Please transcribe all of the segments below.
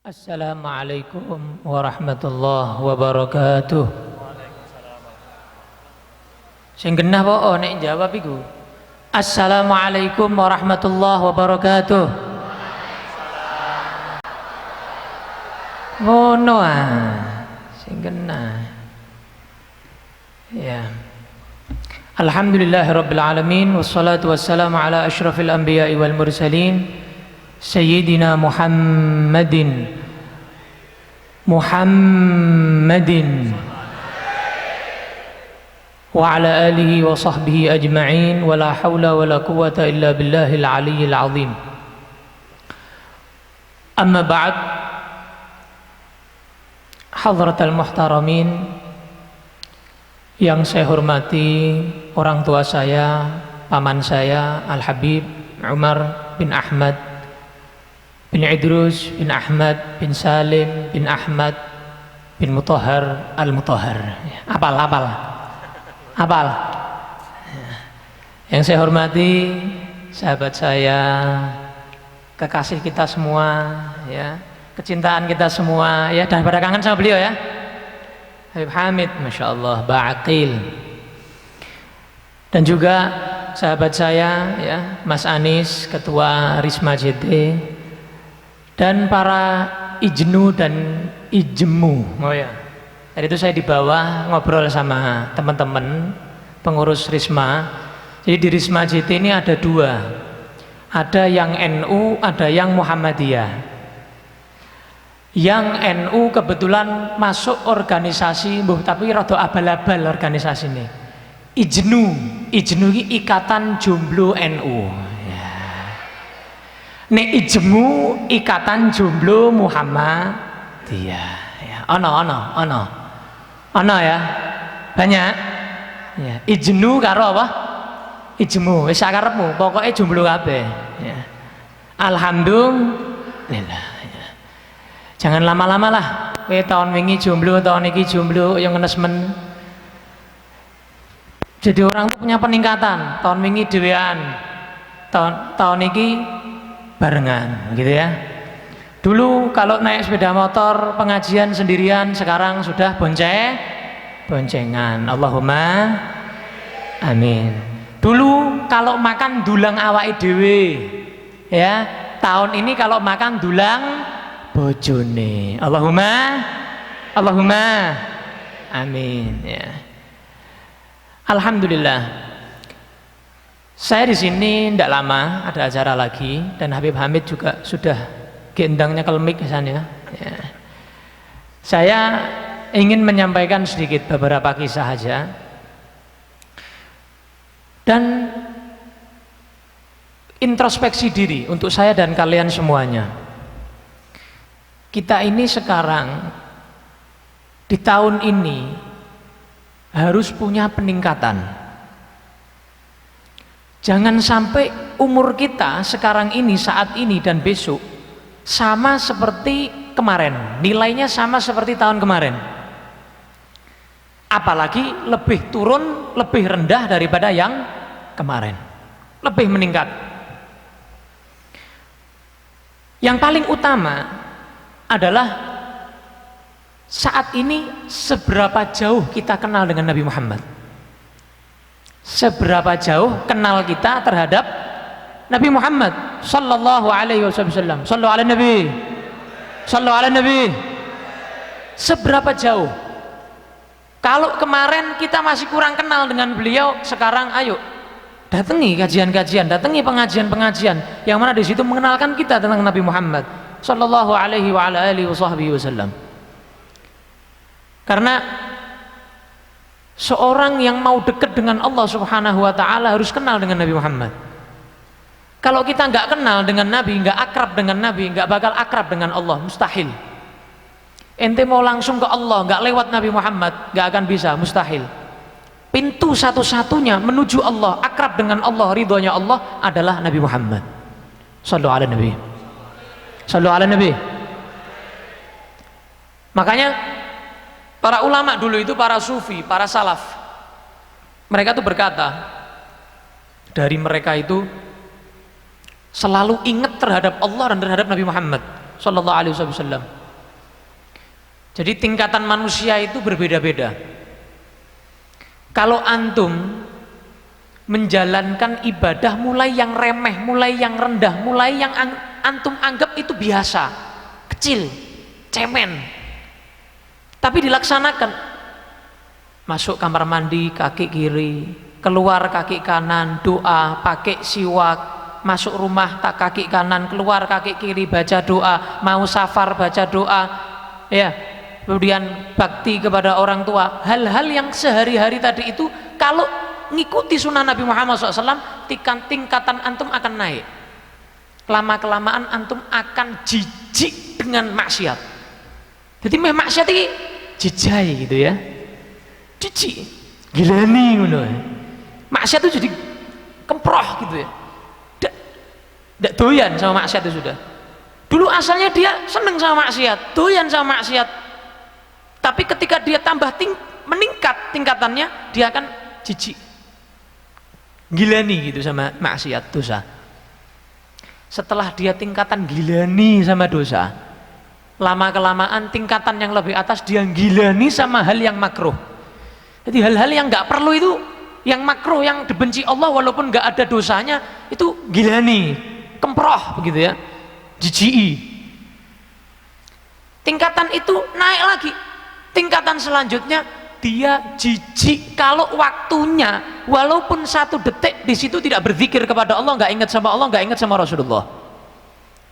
Assalamualaikum warahmatullahi wabarakatuh. Sing genah po nek jawab iku. Assalamualaikum warahmatullahi wabarakatuh. Ngono sing genah. Ya. Alhamdulillahirabbil alamin wassalatu wassalamu ala asyrafil anbiya'i wal mursalin Sayyidina Muhammadin wa ala alihi wa sahbihi ajma'in wa la hawla wa la quwwata illa billahil aliyyil azim. Amma ba'd, hadratal muhtaramin, yang saya hormati orang tua saya, paman saya Al-Habib Umar bin Ahmad bin Idrus bin Ahmad bin Salim bin Ahmad bin Mutahhar Al-Mutahhar. Apal. Yang saya hormati sahabat saya, kekasih kita semua, ya, kecintaan kita semua, ya, dan pada kangen sama beliau, ya, Habib Hamid, Masya Allah, Ba'aqil. Dan juga sahabat saya, ya, Mas Anis, Ketua Risma JT, dan para ijnu dan ijmu. Oh ya, tadi itu saya di bawah ngobrol sama teman-teman pengurus Risma. Jadi di Risma JT ini ada dua, ada yang NU, ada yang Muhammadiyah. Yang NU kebetulan masuk organisasi, tapi rada abal-abal organisasi ini. Ijnu ini Ikatan Jomblo NU. Nek ijmu Ikatan Jomblo Muhammadiyah, ya. Ono ya, banyak, ya. Ijnu karo apa? Ijmu, wis sakarepmu, pokoknya jomblo kabeh, ya. Alhamdulillah, ya. Jangan lama-lama lah, kowe tahun wingi jomblo, tahun iki jomblo, yang ngenesmen. Jadi orang tuh punya peningkatan, tahun wingi dhewean, tahun iki barengan, gitu ya. Dulu kalau naik sepeda motor pengajian sendirian, sekarang sudah boncengan. Allahumma amin. Dulu kalau makan dulang awake dhewe, ya. Tahun ini kalau makan dulang bojone. Allahumma amin, ya. Alhamdulillah. Saya di sini tidak lama, ada acara lagi, dan Habib Hamid juga sudah gendangnya kelemik ke sana. Ya. Saya ingin menyampaikan sedikit beberapa kisah saja, dan introspeksi diri untuk saya dan kalian semuanya. Kita ini sekarang di tahun ini harus punya peningkatan. Jangan sampai umur kita sekarang ini, saat ini dan besok sama seperti kemarin, nilainya sama seperti tahun kemarin, apalagi lebih turun, lebih rendah daripada yang kemarin, lebih meningkat. Yang paling utama adalah saat ini seberapa jauh kita kenal dengan Nabi Muhammad, seberapa jauh kenal kita terhadap Nabi Muhammad sallallahu alaihi wasallam. Sallu ala Nabi, sallu ala Nabi. Seberapa jauh? Kalau kemarin kita masih kurang kenal dengan beliau, sekarang ayo datangi kajian-kajian, datangi pengajian-pengajian yang mana di situ mengenalkan kita tentang Nabi Muhammad sallallahu alaihi wa ala alihi wasallam. Karena seorang yang mau dekat dengan Allah Subhanahu wa ta'ala harus kenal dengan Nabi Muhammad. Kalau kita nggak kenal dengan Nabi, nggak akrab dengan Nabi, nggak bakal akrab dengan Allah, mustahil. Ente mau langsung ke Allah nggak lewat Nabi Muhammad, nggak akan bisa, mustahil. Pintu satu-satunya menuju Allah, akrab dengan Allah, ridhonya Allah adalah Nabi Muhammad. Sallu ala Nabi, sallu ala Nabi. Makanya para ulama dulu itu, para sufi, para salaf, mereka tuh berkata, dari mereka itu selalu ingat terhadap Allah dan terhadap Nabi Muhammad sallallahu alaihi wasallam. Jadi tingkatan manusia itu berbeda-beda. Kalau antum menjalankan ibadah mulai yang remeh, mulai yang rendah, mulai yang antum anggap itu biasa, kecil, cemen, tapi dilaksanakan, masuk kamar mandi kaki kiri, keluar kaki kanan, doa pakai siwak, masuk rumah tak kaki kanan, keluar kaki kiri, baca doa, mau safar baca doa, ya, kemudian bakti kepada orang tua. Hal-hal yang sehari-hari tadi itu kalau ngikuti sunnah Nabi Muhammad SAW, tingkatan antum akan naik. Lama-kelamaan antum akan jijik dengan maksiat. Jadi maksiat ini jijai gitu ya, jijik, gilani gitu. Maksiat itu jadi kemproh gitu ya, tidak doyan sama maksiat itu sudah. Dulu asalnya dia seneng sama maksiat, doyan sama maksiat, tapi ketika dia tambah meningkat tingkatannya, dia akan jijik, gilani gitu sama maksiat, dosa. Setelah dia tingkatan gilani sama dosa, lama kelamaan tingkatan yang lebih atas dia gilani sama hal yang makruh. Jadi hal-hal yang nggak perlu itu, yang makruh, yang dibenci Allah walaupun nggak ada dosanya, itu gilani, kemproh begitu ya, jijik. Tingkatan itu naik lagi, tingkatan selanjutnya dia jijik kalau waktunya walaupun 1 detik di situ tidak berzikir kepada Allah, nggak ingat sama Allah, nggak ingat sama Rasulullah.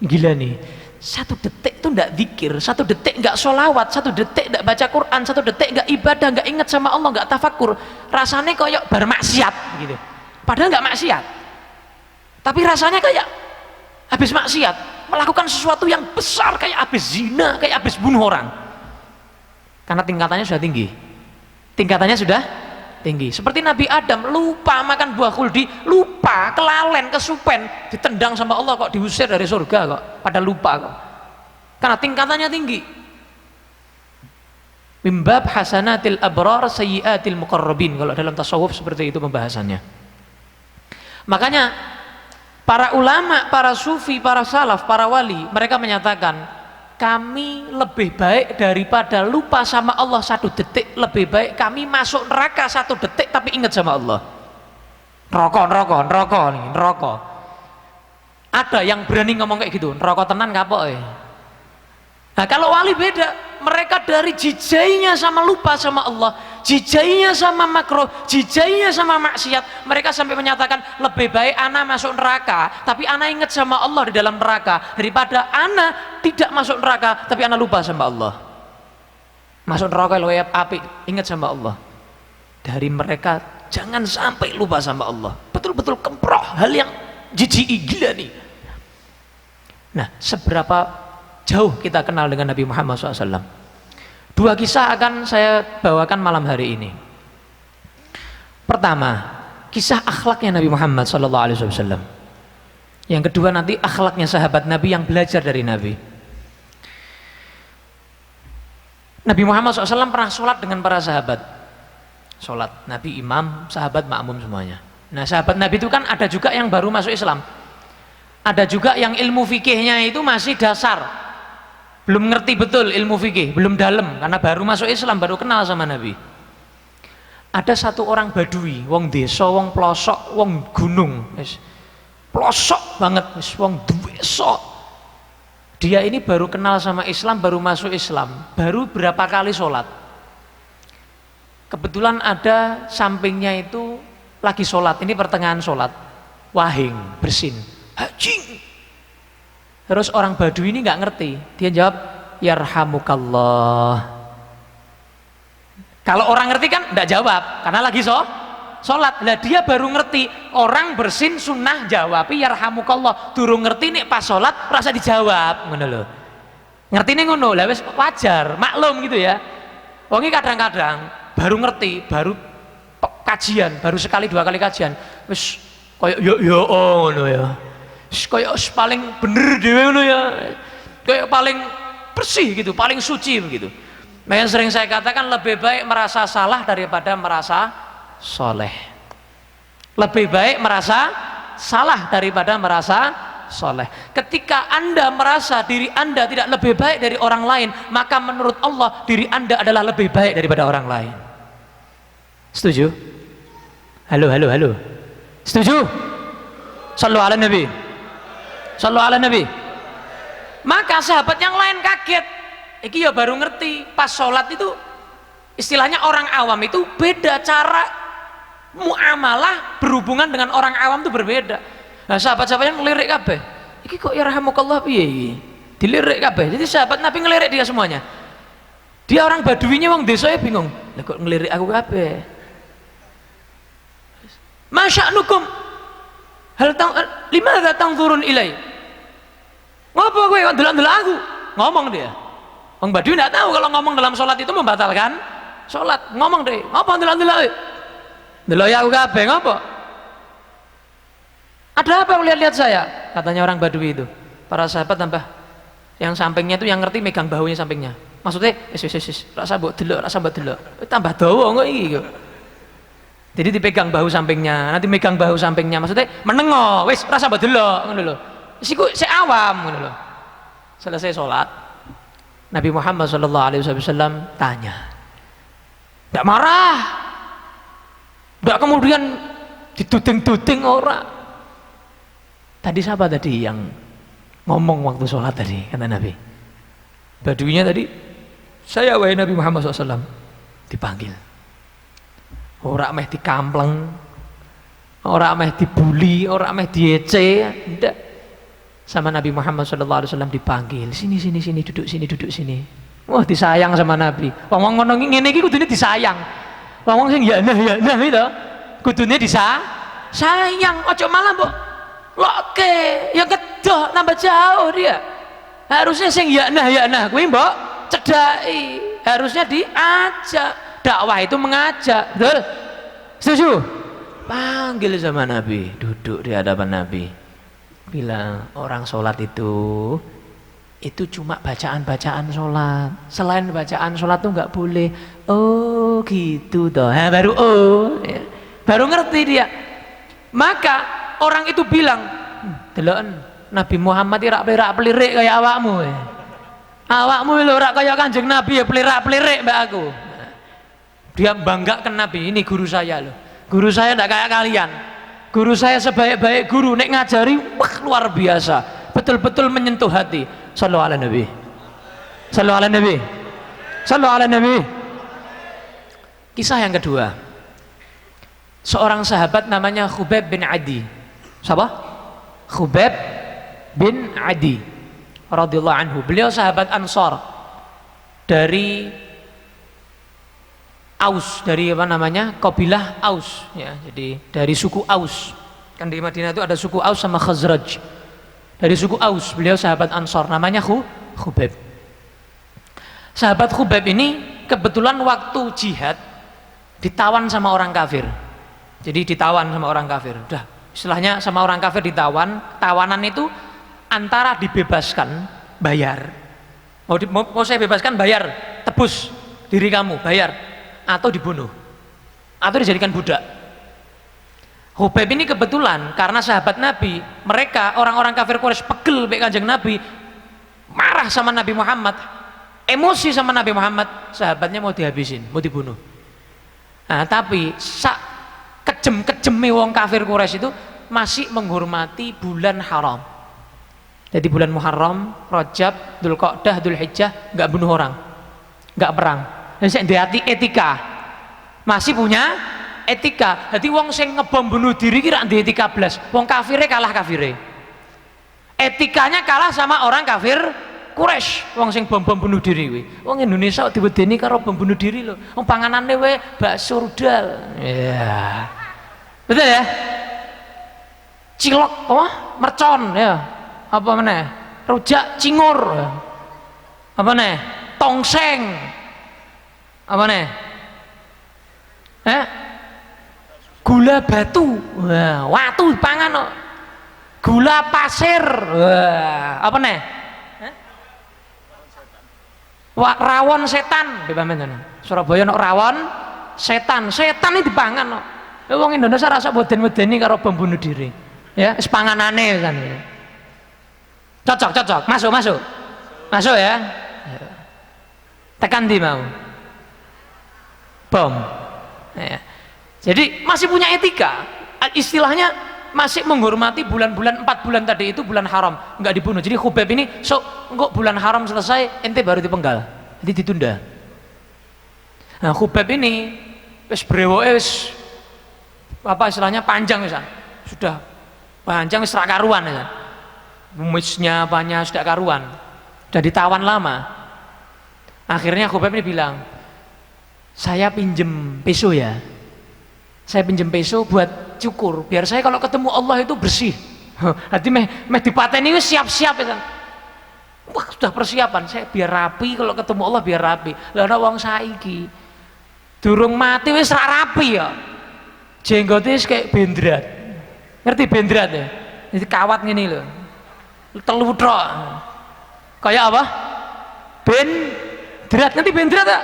Gila nih, 1 detik itu nggak zikir, 1 detik nggak sholawat, 1 detik nggak baca Quran, 1 detik nggak ibadah, nggak ingat sama Allah, nggak tafakur, rasanya kayak bermaksiat gitu. Padahal nggak maksiat, tapi rasanya kayak habis maksiat, melakukan sesuatu yang besar, kayak habis zina, kayak habis bunuh orang, karena tingkatannya sudah tinggi. Tingkatannya sudah tinggi. Seperti Nabi Adam lupa makan buah khuldi, lupa, kelalen, kesupen, ditendang sama Allah kok diusir dari surga kok, pada lupa kok, karena tingkatannya tinggi. Mimbab hasanatil abrar sayyiatil muqarrabin, kalau dalam tasawuf seperti itu pembahasannya. Makanya para ulama, para sufi, para salaf, para wali, mereka menyatakan kami lebih baik daripada lupa sama Allah 1 detik, lebih baik kami masuk neraka 1 detik tapi ingat sama Allah. Neraka. Ada yang berani ngomong kayak gitu, neraka tenan kapok ya. Nah kalau wali beda, mereka dari jijainya sama lupa sama Allah, jijainya sama makruh, jijainya sama maksiat, mereka sampai menyatakan lebih baik ana masuk neraka tapi ana ingat sama Allah di dalam neraka, daripada ana tidak masuk neraka tapi ana lupa sama Allah. Masuk neraka lo api, ingat sama Allah. Dari mereka jangan sampai lupa sama Allah, betul-betul kemproh, hal yang jijik, gila nih. Nah, seberapa jauh kita kenal dengan Nabi Muhammad SAW? 2 kisah akan saya bawakan malam hari ini. Pertama, kisah akhlaknya Nabi Muhammad SAW. Yang kedua nanti akhlaknya sahabat Nabi yang belajar dari Nabi. Nabi Muhammad SAW pernah sholat dengan para sahabat. Sholat, Nabi imam, sahabat makmum semuanya. Nah sahabat Nabi itu kan ada juga yang baru masuk Islam, ada juga yang ilmu fikihnya itu masih dasar, belum ngerti betul ilmu fikih, belum dalam, karena baru masuk Islam, baru kenal sama Nabi. Ada 1 orang badui, wong desa, wong pelosok, wong gunung, pelosok banget, wong desa. Dia ini baru kenal sama Islam, baru masuk Islam, baru berapa kali sholat. Kebetulan ada sampingnya itu lagi sholat, ini pertengahan sholat, wahing, bersin, hajing. Terus orang Badui ini nggak ngerti, dia jawab yarhamukallah. Kalau orang ngerti kan nggak jawab karena lagi sholat. Lah dia baru ngerti, orang bersin sunnah jawab yarhamukallah, durung ngerti nih pas sholat rasa dijawab, ngono lho. Ngerti nih ngono, lah wis wajar, maklum gitu ya. Wong iki kadang-kadang baru ngerti, baru kajian, baru sekali 2 kali kajian, wis koyo yo ngono ya. Kayak paling bener dhewe ngono ya, kayak paling bersih gitu, paling suci begitu. Makanya sering saya katakan lebih baik merasa salah daripada merasa soleh. Lebih baik merasa salah daripada merasa soleh. Ketika Anda merasa diri Anda tidak lebih baik dari orang lain, maka menurut Allah diri Anda adalah lebih baik daripada orang lain. Setuju? Halo, halo, halo. Setuju? Sallu ala Nabi. Sallu ala Nabi. Maka sahabat yang lain kaget. Iki ya baru ngerti pas sholat itu istilahnya orang awam itu beda cara muamalah berhubungan dengan orang awam itu berbeda. Nah sahabat-sahabat yang ngelirik kabeh. Iki kok ya rahimakallah piye iki? Dilirik kabeh. Jadi sahabat Nabi ngelirik dia semuanya. Dia orang baduinya wong desanya bingung. Lah kok ngelirik aku kabeh? Masya'nukum limadza tanzurun ilai? Ngapa kowe kok ndelok-ndelok aku? Ngomong dia. Wong Badui tidak tahu kalau ngomong dalam sholat itu membatalkan sholat. Ngomong deh, ngapa ndelok-ndelok? Ndelok ya aku kabeh ngapa? Ada apa lihat-lihat saya? Katanya orang Badui itu. Para sahabat tambah yang sampingnya itu yang ngerti megang bahunya sampingnya. Maksudnya, rasa mbok delok, rasa mbok delok. Tambah dawa kok iki kok. Jadi dipegang bahu sampingnya, nanti megang bahu sampingnya. Maksudnya menengo, wis rasa mbok delok ngono lho. Siku sik awam ngono lho. Selesai sholat, Nabi Muhammad SAW tanya, tidak marah, tidak kemudian dituding-tuding orang. Tadi siapa tadi yang ngomong waktu sholat tadi, kata Nabi? Baduinya tadi, saya wahai Nabi Muhammad SAW, dipanggil. Orang meh dikampleng, orang meh dibully, orang meh diece, tidak. Sama Nabi Muhammad SAW dipanggil, sini duduk sini. Wah disayang sama Nabi. Wong ngono ngene iki kudune disayang. Wong sing ya nah itu kudune disayang. Ojo malah mbok loke yang kedoh nambah jauh dia. Harusnya sing ya nah kuwi mbok cedhaki. Harusnya diajak. Dakwah itu mengajak, betul? Setuju? Panggil sama Nabi, duduk di hadapan Nabi. Bilang orang sholat itu cuma bacaan-bacaan sholat. Selain bacaan sholat tuh nggak boleh. Oh gitu toh. Baru ya. Baru ngerti dia. Maka orang itu bilang, deloken Nabi Muhammad rak pelirik kayak awakmu. Awakmu lho rak kayak Kanjeng Nabi ya pelirik mbak aku. Dia banggakan Nabi, ini guru saya loh. Guru saya tidak kayak kalian. Guru saya sebaik-baik guru, nek ngajari wah luar biasa. Betul-betul menyentuh hati. Sallu ala Nabi. Sallu ala Nabi. Sallu ala Nabi. Kisah yang kedua. Seorang sahabat namanya Khubayb bin Adi. Siapa? Khubayb bin Adi radhiyallahu anhu. Beliau sahabat Ansar dari Aus, dari apa namanya, kabilah Aus ya, jadi dari suku Aus. Kan di Madinah itu ada suku Aus sama Khazraj. Dari suku Aus, beliau sahabat Ansar, namanya Khubayb. Sahabat Khubayb ini kebetulan waktu jihad ditawan sama orang kafir. Jadi ditawan sama orang kafir. Udah, istilahnya sama orang kafir ditawan. Tawanan itu antara dibebaskan, bayar. Mau saya bebaskan, bayar, tebus diri kamu, bayar. Atau dibunuh, atau dijadikan budak. Khubayb ini kebetulan karena sahabat Nabi, mereka orang-orang kafir Quraisy pegel mbek Kanjeng Nabi, marah sama Nabi Muhammad, emosi sama Nabi Muhammad, sahabatnya mau dihabisin, mau dibunuh. Nah, tapi sak kejem-kejeme wong kafir Quraisy itu masih menghormati bulan haram. Jadi bulan Muharram, Rajab, Dzulqa'dah, Dzulhijjah nggak bunuh orang, nggak perang. Di hati etika, masih punya etika. Jadi wong sing ngebom bunuh diri kira di etika belas. Wong kafirnya kalah kafirnya. Etikanya kalah sama orang kafir Quraisy. Wong sing bom bunuh diri. Wong Indonesia diwedeni karo bom bunuh diri loh. Wong panganane we bakso rudal. Ya. Betul ya? Cilok apa? Mercon ya. Apa meneh? Rujak cingur. Apa meneh? Tongseng. Apa nih? Gula batu, wah, watu pangan no. Gula pasir, wah, apa nih? Rawon setan, Surabaya no rawon setan ini dipangan no. Wong Indonesia rasa boden-bodeni karo bom bunuh diri, ya, panganane kan. Cocok, masuk ya. Tekan di mau bom ya. Jadi masih punya etika, istilahnya masih menghormati bulan-bulan 4 bulan tadi itu bulan haram, nggak dibunuh. Jadi Khubayb ini kok bulan haram selesai ente baru dipenggal, jadi ditunda. Nah Khubayb ini wis brewoke wis apa istilahnya panjang misalnya, sudah panjang wis ra karuan ya. Mumisnya banyak sudah karuan, sudah ditawan lama. Akhirnya Khubayb ini bilang, saya pinjem peso ya, saya pinjem peso buat cukur, biar saya kalau ketemu Allah itu bersih. Hati meh dipateni wis siap-siap ya. Wah sudah persiapan, saya biar rapi, kalau ketemu Allah biar rapi. Lah ana wong saiki durung mati wis ra rapi ya, jenggotnya wis kayak bendrat. Ngerti bendrat ya? Jadi kawat ngene lho, telu tok kayak apa? Bendrat, ngerti bendrat tak?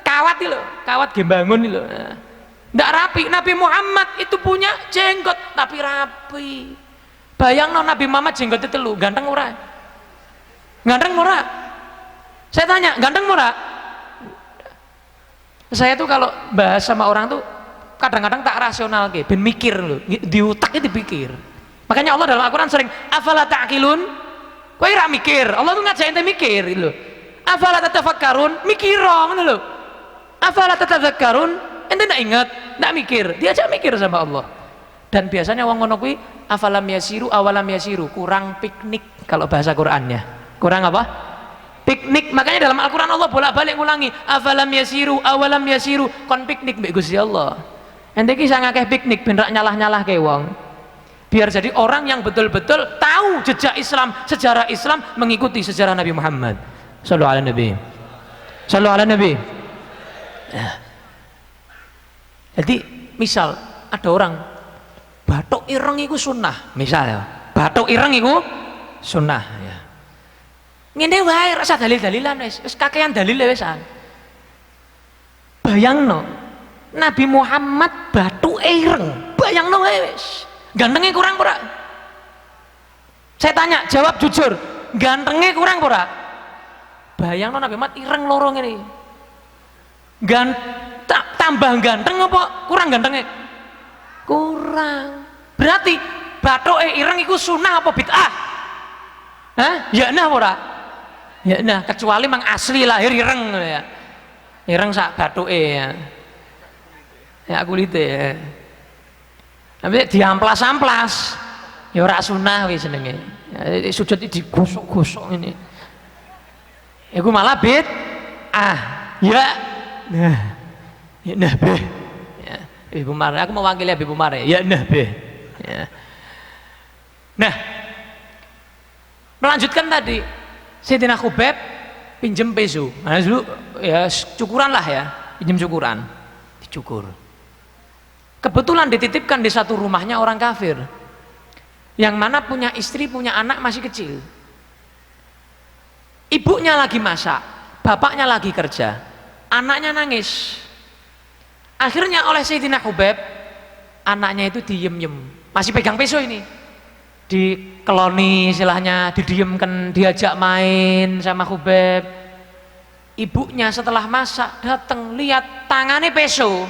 Kawat itu loh, kawat gembangun itu loh. Nggak rapi. Nabi Muhammad itu punya jenggot tapi rapi. Bayang no Nabi Muhammad jenggotnya telu, ganteng ora? Ganteng ora? Saya tanya, ganteng ora? Saya tuh kalau bahas sama orang tuh kadang-kadang tak rasional ke, ben mikir loh, di otaknya dipikir. Makanya Allah dalam Al-Quran sering afala ta'qilun, kowe ra mikir. Allah tuh ngajakin ente mikir gitu loh. Afala tatafakkarun, mikir ngono lho. Afala tatadzakkarun, ente ndak ingat, ndak mikir. Diajak mikir sama Allah. Dan biasanya wong ngono kuwi afalam yasiru awalam yasiru, kurang piknik kalau bahasa Qur'annya. Kurang apa? Piknik. Makanya dalam Al-Qur'an Allah bolak-balik ngulangi afalam yasiru awalam yasiru, kon piknik mbek Gusti Allah. Ente ki sang akeh piknik ben rak nyalah-nyalahke wong. Biar jadi orang yang betul-betul tahu jejak Islam, sejarah Islam, mengikuti sejarah Nabi Muhammad. Sallu ala Nabi. Sallu ala Nabi. Jadi misal ada orang bathuk ireng iku sunnah, misal ya, bathuk ireng iku sunnah ya. Ngene wae rasa dalil-dalilan wis kakean dalile wisan. Bayangno Nabi Muhammad bathuk ireng, bayangno wae wis. Gantengnya kurang ora? Saya tanya, jawab jujur, gantengnya kurang ora? Bayangno Nabi Muhammad ireng loro ngene. Tambah ganteng apa kurang gantengnya? Kurang. Berarti bathuke ireng iku sunnah apa bid'ah? Hah? Ya nah ora? Ya nah, kecuali mang asli lahir ireng ya. Ireng sak bathuke ya. Ya kulite ya. Tapi diamplas-amplas. Ya ora sunnah wis jenenge. Ya, sujud digosok-gosok ini. Iku malah bid'ah. Ya. Nah, ya nah be, ya, Ibu Mare, aku mau wakili Ibu Mare, ya nah be, ya. Nah, melanjutkan tadi, Sayyidina Khubayb pinjem peso, nah dulu ya cukuran lah ya, pinjem cukuran, dicukur. Kebetulan dititipkan di satu rumahnya orang kafir, yang mana punya istri, punya anak masih kecil. Ibunya lagi masak, bapaknya lagi kerja. Anaknya nangis. Akhirnya oleh Sayyidina Khubayb, anaknya itu diem-diem, masih pegang peso ini, dikeloni istilahnya, didiemkan, diajak main sama Khubayb. Ibunya setelah masak datang, lihat tangannya peso,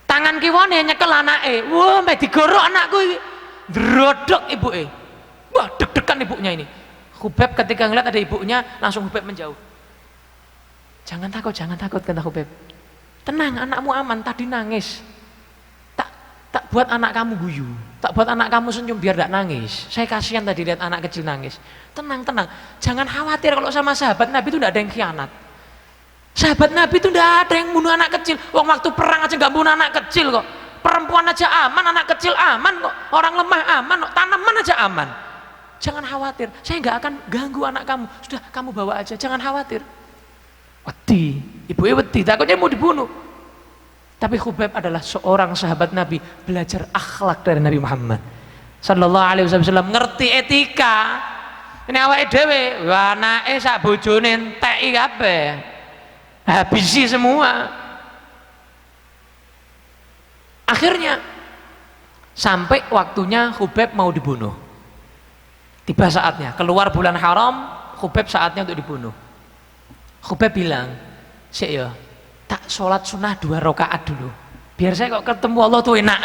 tangan kiwane nyekel anake. Wah, mbak digorok anakku ini, drodok ibuke. Wah, deg-degan ibunya ini. Khubayb ketika ngeliat ada ibunya, langsung Khubayb menjauh. Jangan takut, kata Khubayb. Tenang, anakmu aman, tadi nangis. Tak buat anak kamu guyu, tak buat anak kamu senyum biar tidak nangis. Saya kasihan tadi lihat anak kecil nangis. Tenang, jangan khawatir kalau sama sahabat Nabi itu tidak ada yang khianat. Sahabat Nabi itu tidak ada yang bunuh anak kecil. Waktu perang aja nggak bunuh anak kecil kok. Perempuan aja aman, anak kecil aman kok. Orang lemah aman kok, tanaman aja aman. Jangan khawatir, saya nggak akan ganggu anak kamu. Sudah, kamu bawa aja, jangan khawatir. Wedi, ibunya wedi, takutnya mau dibunuh. Tapi Khubayb adalah seorang sahabat Nabi, belajar akhlak dari Nabi Muhammad sallallahu alaihi wasallam, ngerti etika. Ini awake dhewe, anake sak bojone enteki kabeh, habisi semua. Akhirnya sampai waktunya Khubayb mau dibunuh. Tiba saatnya, keluar bulan haram, Khubayb saatnya untuk dibunuh. Khubayb bilang, "Sik ya, tak sholat sunnah 2 rakaat dulu. Biar saya kok ketemu Allah tuh enak."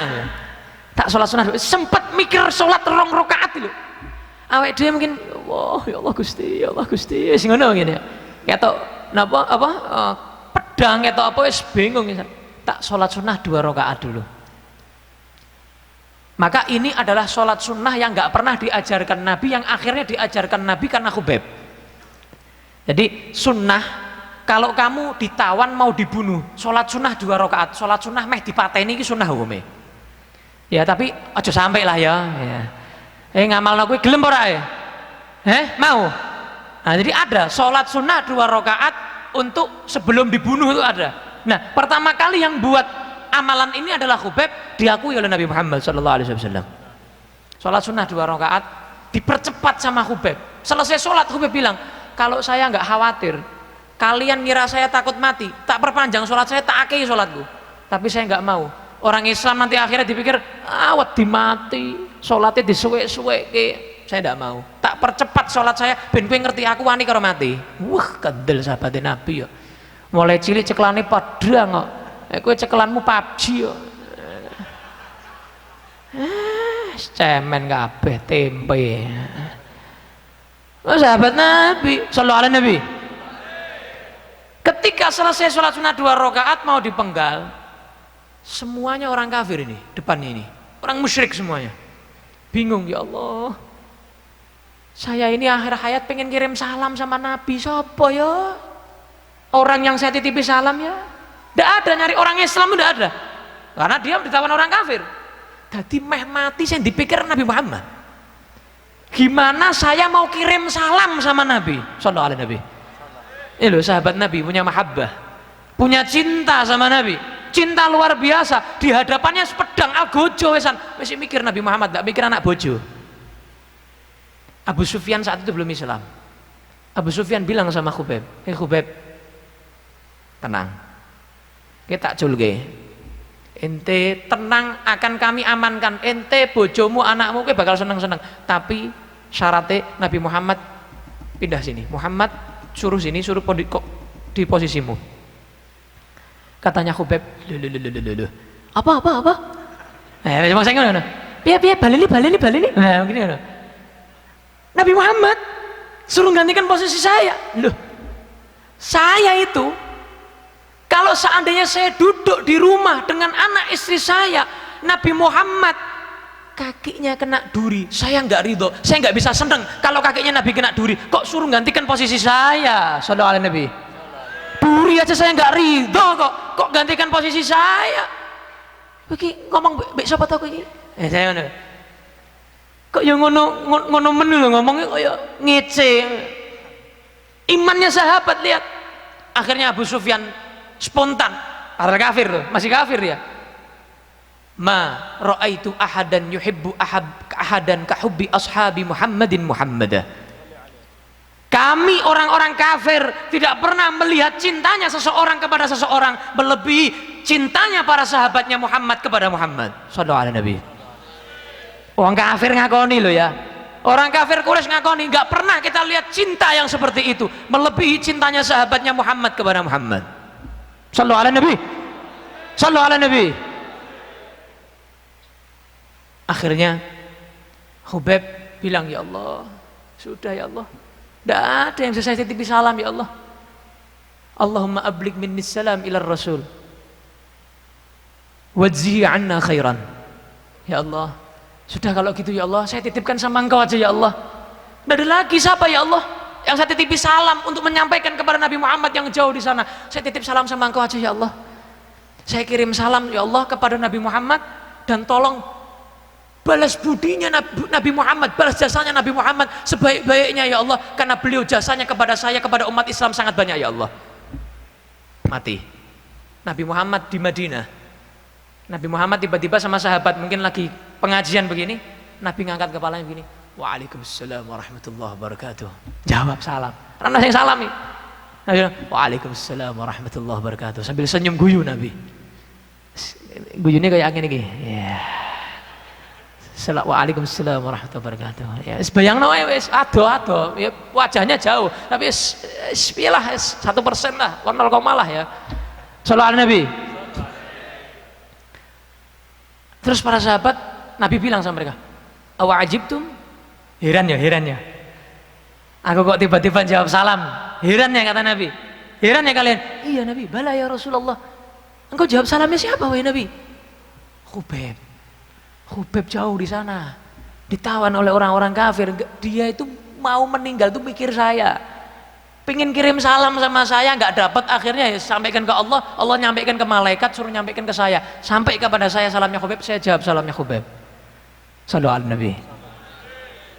Tak sholat sunnah dulu. Sempat mikir sholat 2 rakaat dulu. Awake dhewe mungkin, "Wah, ya Allah Gusti, ya Allah Gusti." Wis ngono ngene. Ketok napa pedang ketok apa wis bingung. Tak sholat sunnah 2 rakaat dulu. Maka ini adalah sholat sunnah yang nggak pernah diajarkan Nabi, yang akhirnya diajarkan Nabi karena Khubayb. Jadi sunnah, kalau kamu ditawan mau dibunuh, sholat sunnah 2 rakaat, sholat sunnah meh dipateni ini sunnah hukumnya. Ya tapi aja sampai lah ya. Ngamal kuwi gelem ora ya? Mau? Nah, jadi ada sholat sunnah 2 rakaat untuk sebelum dibunuh itu ada. Nah, pertama kali yang buat amalan ini adalah Khubayb, diakui oleh Nabi Muhammad SAW. Sholat sunnah 2 rakaat dipercepat sama Khubayb. Selesai sholat Khubayb bilang, "Kalau saya nggak khawatir kalian ngira saya takut mati, tak perpanjang sholat saya, tak akei sholatku. Tapi saya nggak mau. Orang Islam nanti akhirnya dipikir awet dimati, sholatnya disuwe-suwe, saya tidak mau. Tak percepat sholat saya, ben kowe ngerti aku wani karo mati." Wah, kedel sahabat Nabi ya. Mulai cilik ceklane padang kok. Kowe cekelanmu PUBG yo. Cemen kabeh tempe. Sahabat Nabi sallallahu alaihi Nabi. Ketika selesai sholat sunnah 2 rakaat mau dipenggal, semuanya orang kafir ini, depannya ini. Orang musyrik semuanya. Bingung, ya Allah. Saya ini akhir hayat pengen kirim salam sama Nabi, sapa ya? Orang yang saya titipi salam ya? Tidak ada, nyari orang Islam tidak ada, karena dia ditawan orang kafir. Jadi meh mati saya dipikir Nabi Muhammad. Gimana saya mau kirim salam sama Nabi sallallahu alaihi Nabi. Ini loh sahabat Nabi punya mahabbah, punya cinta sama Nabi, cinta luar biasa. Di hadapannya sepedang algojo wesan masih mikir Nabi Muhammad, tidak mikir anak bojo. Abu Sufyan saat itu belum Islam. Abu Sufyan bilang sama Khubayb, Khubayb, tenang, kita culke, ente tenang, akan kami amankan, ente bojomu anakmu ke bakal seneng-seneng, tapi syaratnya Nabi Muhammad pindah sini, Muhammad suruh sini, suruh di posisimu. Katanya Khubayb, apa cuma saya ngono, piye baleni nah begini ngono. Nabi Muhammad suruh gantikan posisi saya. Loh, saya itu kalau seandainya saya duduk di rumah dengan anak istri saya, Nabi Muhammad kakinya kena duri, saya nggak ridho, saya nggak bisa seneng kalau kakinya Nabi kena duri. Kok suruh gantikan posisi saya? Sallallahu alaihi Nabi. Duri aja saya nggak ridho, kok gantikan posisi saya? Begini ngomong siapa tahu ini? Saya ngono. Kok yang ngono menu loh ngomongnya kok ya ngece. Imannya sahabat, lihat. Akhirnya Abu Sufyan spontan, padahal kafir loh, masih kafir ya. Ma ra'aitu ahadan yuhibbu ahadan kahubbi ashabi Muhammadin Muhammadah. Kami orang-orang kafir tidak pernah melihat cintanya seseorang kepada seseorang melebihi cintanya para sahabatnya Muhammad kepada Muhammad sallallahu alaihi Nabi. Orang kafir ngakoni loh ya. Orang kafir Quraisy ngakoni, nggak pernah kita lihat cinta yang seperti itu melebihi cintanya sahabatnya Muhammad kepada Muhammad. Sallu ala Nabi. Sallu ala Nabi. Akhirnya Khubayb bilang, ya Allah, sudah ya Allah, tidak ada yang bisa saya titipi salam ya Allah. Allahumma ablig minni salam ila Rasul wajzihi anna khairan. Ya Allah, sudah kalau gitu ya Allah, saya titipkan sama engkau aja ya Allah. Tidak ada lagi siapa ya Allah yang saya titipi salam untuk menyampaikan kepada Nabi Muhammad yang jauh di sana. Saya titip salam sama engkau aja ya Allah. Saya kirim salam ya Allah kepada Nabi Muhammad, dan tolong balas budinya Nabi Muhammad, balas jasanya Nabi Muhammad sebaik-baiknya ya Allah, karena beliau jasanya kepada saya, kepada umat Islam sangat banyak ya Allah. Mati Nabi Muhammad di Madinah. Nabi Muhammad tiba-tiba sama sahabat mungkin lagi pengajian begini, Nabi ngangkat kepalanya begini, waalaikumsalam warahmatullahi wabarakatuh. Jawab salam, karena saya salam nih. Nabi bilang, waalaikumsalam warahmatullahi wabarakatuh, sambil senyum guyu Nabi. Guyunya kayak angin ini, yeah. Waalaikumsalam warahmatullahi wabarakatuh. Ya, bayangno wis ado-ado, ya, wajahnya jauh, tapi piyelah 1% lah, 0, lah ya. Shallallahu alaihi Nabi. Terus para sahabat, Nabi bilang sama mereka, awa ajibtum? Heran ya. Aku kok tiba-tiba jawab salam. Heran ya kata Nabi. Heran ya kalian? Iya Nabi, bala ya Rasulullah. Engkau jawab salamnya siapa wahai Nabi? Khubeb jauh di sana. Ditawan oleh orang-orang kafir. Dia itu mau meninggal itu mikir saya. Pengen kirim salam sama saya nggak dapat, akhirnya ya sampaikan ke Allah, Allah nyampaikan ke malaikat, suruh nyampaikan ke saya. Sampai kepada saya salamnya Khubeb, saya jawab salamnya Khubeb. Sallallahu alaihi Nabi.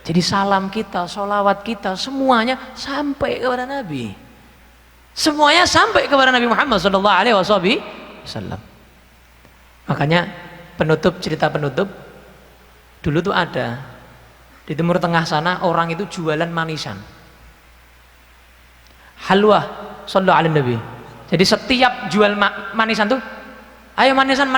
Jadi salam kita, sholawat kita, semuanya sampai kepada Nabi. Semuanya sampai kepada Nabi Muhammad sallallahu alaihi wasallam. Makanya cerita penutup, dulu tuh ada di Timur Tengah sana orang itu jualan manisan. Halwa sallallahu alaihi Nabi. Jadi setiap jual manisan tuh, ayo manisan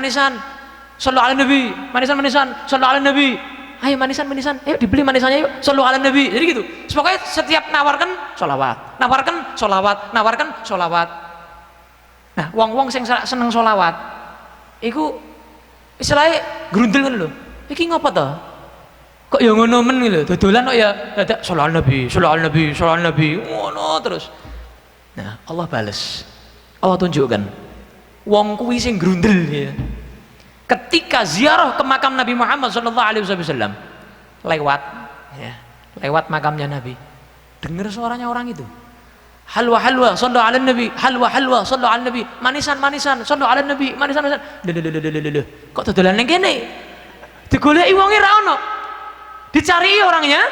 sallallahu alaihi Nabi, manisan sallallahu alaihi Nabi. Ayo manisan, ayo dibeli manisannya yuk, sallallahu alaihi Nabi. Jadi gitu. Pokoknya setiap nawarkan sholawat. Nah, wong sing seneng sholawat, iku istilahnya grundel kan lho. Iki ngapa to? Kok ya ngono men lho, dodolan kok ya dadak sallallahu alaihi Nabi, ngono terus. Nah, Allah bales. Allah tunjukkan. Wong kuwi sing grundel ya. Ketika ziarah ke makam Nabi Muhammad sallallahu alaihi wasallam, lewat makamnya Nabi, dengar suaranya orang itu, halwa sallallahu alaihi Nabi, halwa sallallahu alaihi Nabi, manisan sallallahu alaihi Nabi, manisan. Kok dodolan ning kene? Digoleki wonge ra ono, dicari orangnya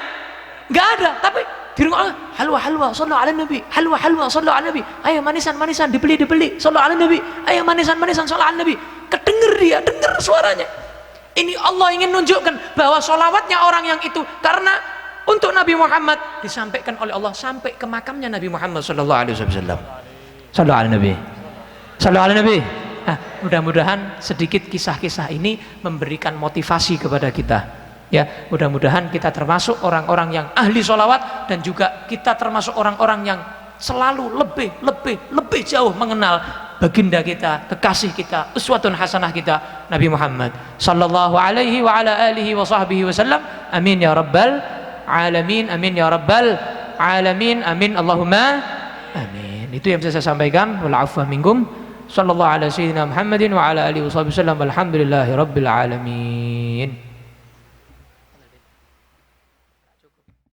nggak ada, tapi di rumah halwa sallallahu alaihi Nabi, halwa sallallahu alaihi Nabi, ayo manisan dibeli sallallahu alaihi Nabi, ayo manisan sallallahu alaihi Nabi. Kedenger dengar suaranya. Ini Allah ingin nunjukkan bahwa sholawatnya orang yang itu karena untuk Nabi Muhammad disampaikan oleh Allah sampai ke makamnya Nabi Muhammad sallallahu alaihi wasallam. Sallallahu alaihi Nabi. Nah, mudah-mudahan sedikit kisah-kisah ini memberikan motivasi kepada kita. Ya, mudah-mudahan kita termasuk orang-orang yang ahli sholawat dan juga kita termasuk orang-orang yang selalu lebih jauh mengenal baginda kita, kekasih kita, uswatun hasanah kita, Nabi Muhammad sallallahu alaihi wa ala alihi wa sahbihi wasallam. Amin ya rabbal alamin, amin ya rabbal alamin, amin Allahumma amin. Itu yang bisa saya sampaikan. Wal afwa minkum. Sallallahu ala sayyidina Muhammadin wa ala alihi wa sahbihi wasallam. Alhamdulillahi rabbil alamin.